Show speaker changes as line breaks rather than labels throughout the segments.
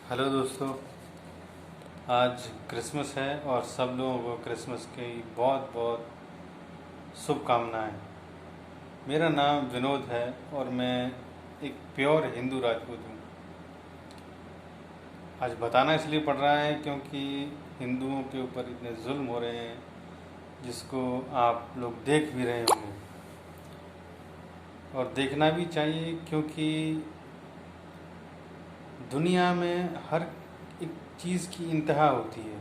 Hello दोस्तों। आज Christmas है और सब लोगों को क्रिसमस की बहुत बहुत शुभकामनाएं। मेरा नाम विनोद है और मैं एक प्योर हिंदू राजपूत हूँ। आज बताना इसलिए पड़ रहा है क्योंकि हिंदुओं के ऊपर इतने जुल्म हो रहे हैं जिसको आप लोग देख भी रहे होंगे और देखना भी चाहिए, क्योंकि दुनिया में हर एक चीज़ की इंतहा होती है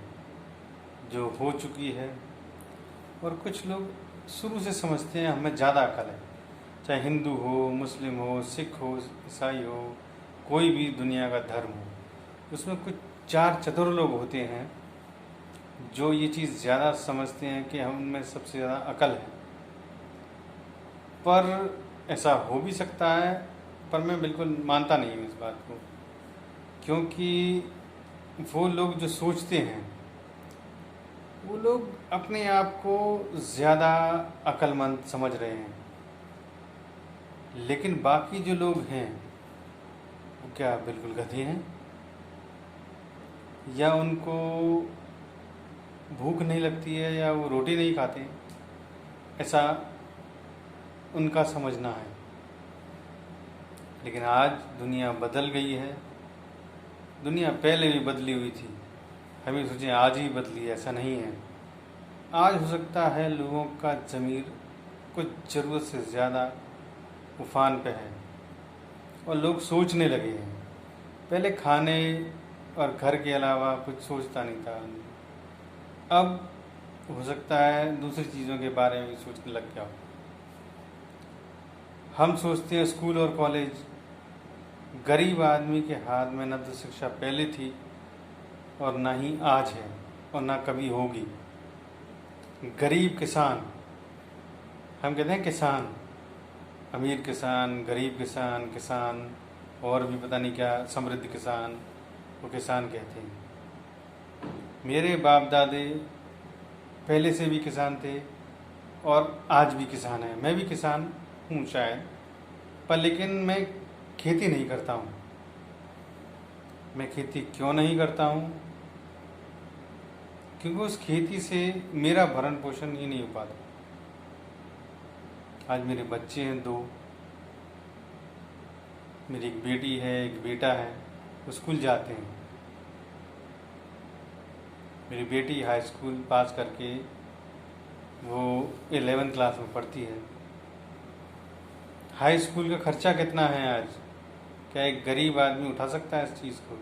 जो हो चुकी है। और कुछ लोग शुरू से समझते हैं हमें ज़्यादा अकल है, चाहे हिंदू हो, मुस्लिम हो, सिख हो, ईसाई हो, कोई भी दुनिया का धर्म हो, उसमें कुछ चार चतुर लोग होते हैं जो ये चीज़ ज़्यादा समझते हैं कि हम में सबसे ज़्यादा अकल है। पर ऐसा हो भी सकता है, पर मैं बिल्कुल मानता नहीं हूँ इस बात को, क्योंकि वो लोग जो सोचते हैं वो लोग अपने आप को ज़्यादा अक्लमंद समझ रहे हैं, लेकिन बाकी जो लोग हैं वो क्या बिल्कुल गधे हैं, या उनको भूख नहीं लगती है, या वो रोटी नहीं खाते, ऐसा उनका समझना है। लेकिन आज दुनिया बदल गई है। दुनिया पहले भी बदली हुई थी, हमें सोचें आज ही बदली, ऐसा नहीं है। आज हो सकता है लोगों का ज़मीर कुछ ज़रूरत से ज़्यादा उफान पे है और लोग सोचने लगे हैं। पहले खाने और घर के अलावा कुछ सोचता नहीं था, अब हो सकता है दूसरी चीज़ों के बारे में भी सोचने लग गया हो। हम सोचते हैं स्कूल और कॉलेज, गरीब आदमी के हाथ में न तो शिक्षा पहले थी और ना ही आज है और ना कभी होगी। गरीब किसान, हम कहते हैं किसान, अमीर किसान, गरीब किसान, किसान और भी पता नहीं क्या, समृद्ध किसान, वो किसान कहते हैं। मेरे बाप दादे पहले से भी किसान थे और आज भी किसान हैं। मैं भी किसान हूँ शायद, पर लेकिन मैं खेती नहीं करता हूँ। मैं खेती क्यों नहीं करता हूँ? क्योंकि उस खेती से मेरा भरण पोषण ही नहीं हो पाता। आज मेरे बच्चे हैं दो, मेरी एक बेटी है, एक बेटा है, वो स्कूल जाते हैं। मेरी बेटी हाई स्कूल पास करके वो 11th क्लास में पढ़ती है। हाई स्कूल का खर्चा कितना है आज? क्या एक गरीब आदमी उठा सकता है इस चीज़ को?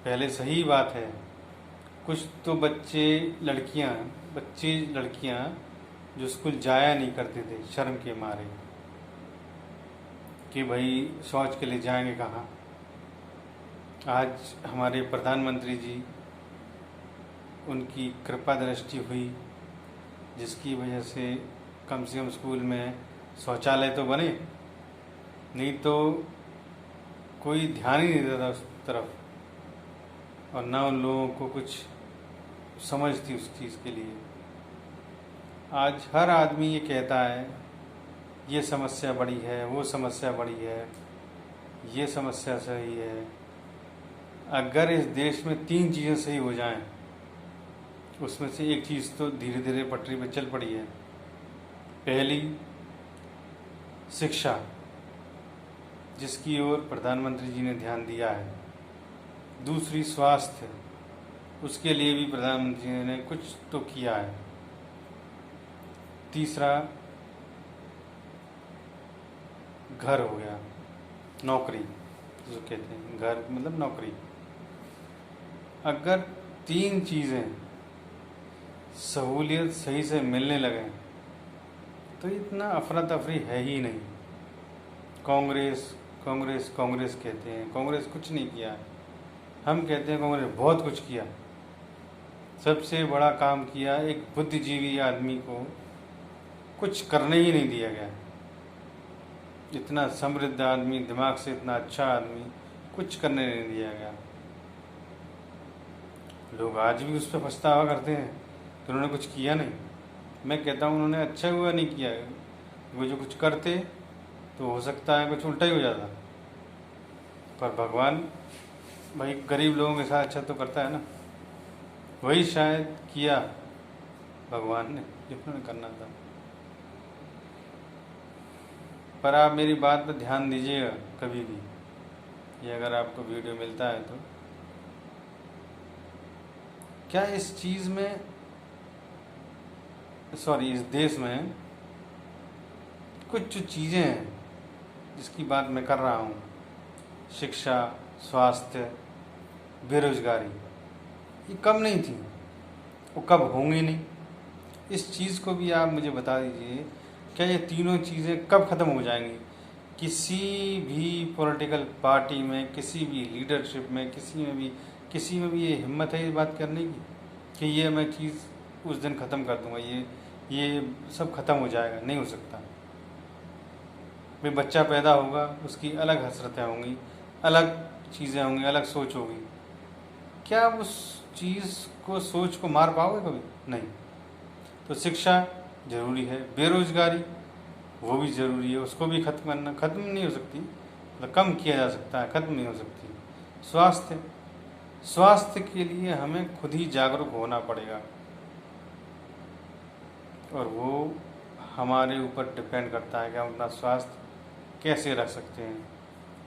पहले सही बात है, कुछ तो लड़कियां जो स्कूल जाया नहीं करते थे शर्म के मारे कि भाई शौच के लिए जाएंगे कहाँ। आज हमारे प्रधानमंत्री जी, उनकी कृपा दृष्टि हुई जिसकी वजह से कम स्कूल में शौचालय तो बने, नहीं तो कोई ध्यान ही नहीं देता उस तरफ और ना उन लोगों को कुछ समझ थी उस चीज़ के लिए। आज हर आदमी ये कहता है ये समस्या बड़ी है, वो समस्या बड़ी है, ये समस्या सही है। अगर इस देश में 3 चीज़ें सही हो जाएं, उसमें से एक चीज़ तो धीरे धीरे पटरी पर चल पड़ी है। पहली, शिक्षा, जिसकी ओर प्रधानमंत्री जी ने ध्यान दिया है। दूसरी, स्वास्थ्य, उसके लिए भी प्रधानमंत्री जी ने कुछ तो किया है। तीसरा, घर हो गया, नौकरी जो कहते हैं, घर मतलब नौकरी। अगर 3 चीज़ें सहूलियत सही से मिलने लगे तो इतना अफरा तफरी है ही नहीं। कांग्रेस कांग्रेस कांग्रेस कहते हैं, कांग्रेस कुछ नहीं किया। हम कहते हैं कांग्रेस बहुत कुछ किया। सबसे बड़ा काम किया, एक बुद्धिजीवी आदमी को कुछ करने ही नहीं दिया गया। इतना समृद्ध आदमी, दिमाग से इतना अच्छा आदमी, कुछ करने नहीं दिया गया। लोग आज भी उस पर पछतावा करते हैं कि उन्होंने कुछ किया नहीं। मैं कहता हूँ उन्होंने अच्छा हुआ नहीं किया। वो जो कुछ करते तो हो सकता है कुछ उल्टा ही हो जाता। पर भगवान भाई गरीब लोगों के साथ अच्छा तो करता है ना, वही शायद किया भगवान ने जिन्होंने करना था। पर आप मेरी बात पर ध्यान दीजिएगा कभी भी, ये अगर आपको वीडियो मिलता है तो, क्या इस चीज़ में इस देश में कुछ जो चीज़ें हैं जिसकी बात मैं कर रहा हूँ, शिक्षा, स्वास्थ्य, बेरोजगारी, ये कम नहीं थी, वो कब होंगी नहीं। इस चीज़ को भी आप मुझे बता दीजिए, क्या ये तीनों चीज़ें कब ख़त्म हो जाएंगी। किसी भी पॉलिटिकल पार्टी में, किसी भी लीडरशिप में, किसी में भी ये हिम्मत है इस बात करने की कि ये मैं चीज़ उस दिन ख़त्म कर दूंगा, ये सब ख़त्म हो जाएगा? नहीं हो सकता। भाई बच्चा पैदा होगा, उसकी अलग हसरतें होंगी, अलग चीज़ें होंगी, अलग सोच होगी। क्या आप उस चीज़ को, सोच को मार पाओगे कभी? नहीं। तो शिक्षा ज़रूरी है, बेरोजगारी वो भी ज़रूरी है, उसको भी ख़त्म करना, ख़त्म नहीं हो सकती, मतलब कम किया जा सकता है, ख़त्म नहीं हो सकती। स्वास्थ्य के लिए हमें खुद ही जागरूक होना पड़ेगा, और वो हमारे ऊपर डिपेंड करता है कि हम अपना स्वास्थ्य कैसे रख सकते हैं।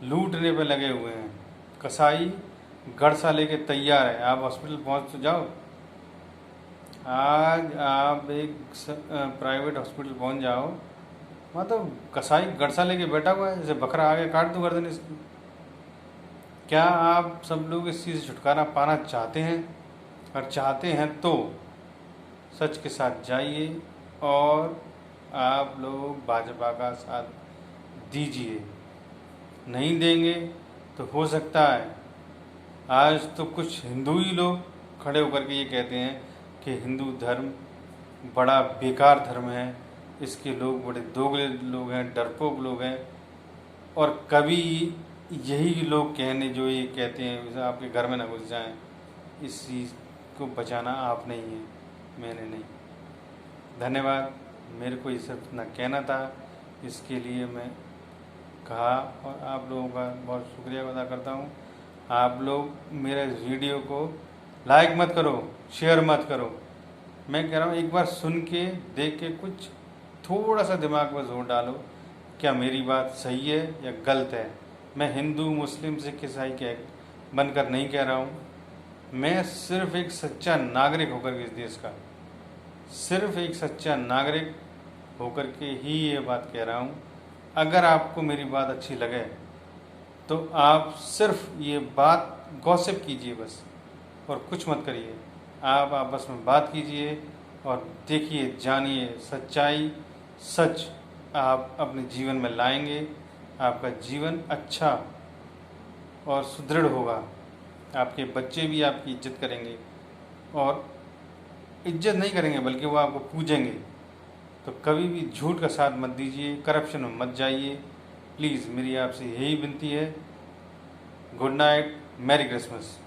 लूटने पे लगे हुए हैं, कसाई गड़सा लेके तैयार है। आप हॉस्पिटल पहुंच तो जाओ, आज आप एक प्राइवेट हॉस्पिटल पहुंच जाओ, वहाँ तो कसाई गड़सा लेके बैठा हुआ है, जैसे बकरा आगे काट दो गर्दन इसकी। क्या आप सब लोग इस चीज़ से छुटकारा पाना चाहते हैं? और चाहते हैं तो सच के साथ जाइए और आप लोग भाजपा का साथ दीजिए। नहीं देंगे तो हो सकता है, आज तो कुछ हिंदू ही लोग खड़े होकर के ये कहते हैं कि हिंदू धर्म बड़ा बेकार धर्म है, इसके लोग बड़े दोगले लोग हैं, डरपोक लोग हैं। और कभी यही लोग कहने जो ये कहते हैं आपके घर में ना घुस जाएं, इस चीज़ को बचाना आप नहीं है, मैंने नहीं। धन्यवाद। मेरे को ये सब ना कहना था, इसके लिए मैं कहा, और आप लोगों का बहुत शुक्रिया अदा करता हूँ। आप लोग मेरे वीडियो को लाइक मत करो, शेयर मत करो, मैं कह रहा हूँ एक बार सुन के, देख के, कुछ थोड़ा सा दिमाग में जोर डालो, क्या मेरी बात सही है या गलत है। मैं हिंदू, मुस्लिम, सिख, ईसाई के बनकर नहीं कह रहा हूँ, मैं सिर्फ एक सच्चा नागरिक होकर के इस देश का, सिर्फ एक सच्चा नागरिक होकर के ही ये बात कह रहा हूँ। अगर आपको मेरी बात अच्छी लगे तो आप सिर्फ ये बात गॉसिप कीजिए बस, और कुछ मत करिए। आप आपस में बात कीजिए और देखिए, जानिए, सच्चाई, सच आप अपने जीवन में लाएंगे, आपका जीवन अच्छा और सुदृढ़ होगा। आपके बच्चे भी आपकी इज्जत करेंगे, और इज्जत नहीं करेंगे बल्कि वो आपको पूजेंगे। तो कभी भी झूठ का साथ मत दीजिए, करप्शन में मत जाइए, प्लीज़ मेरी आपसे यही विनती है। Good night, merry Christmas.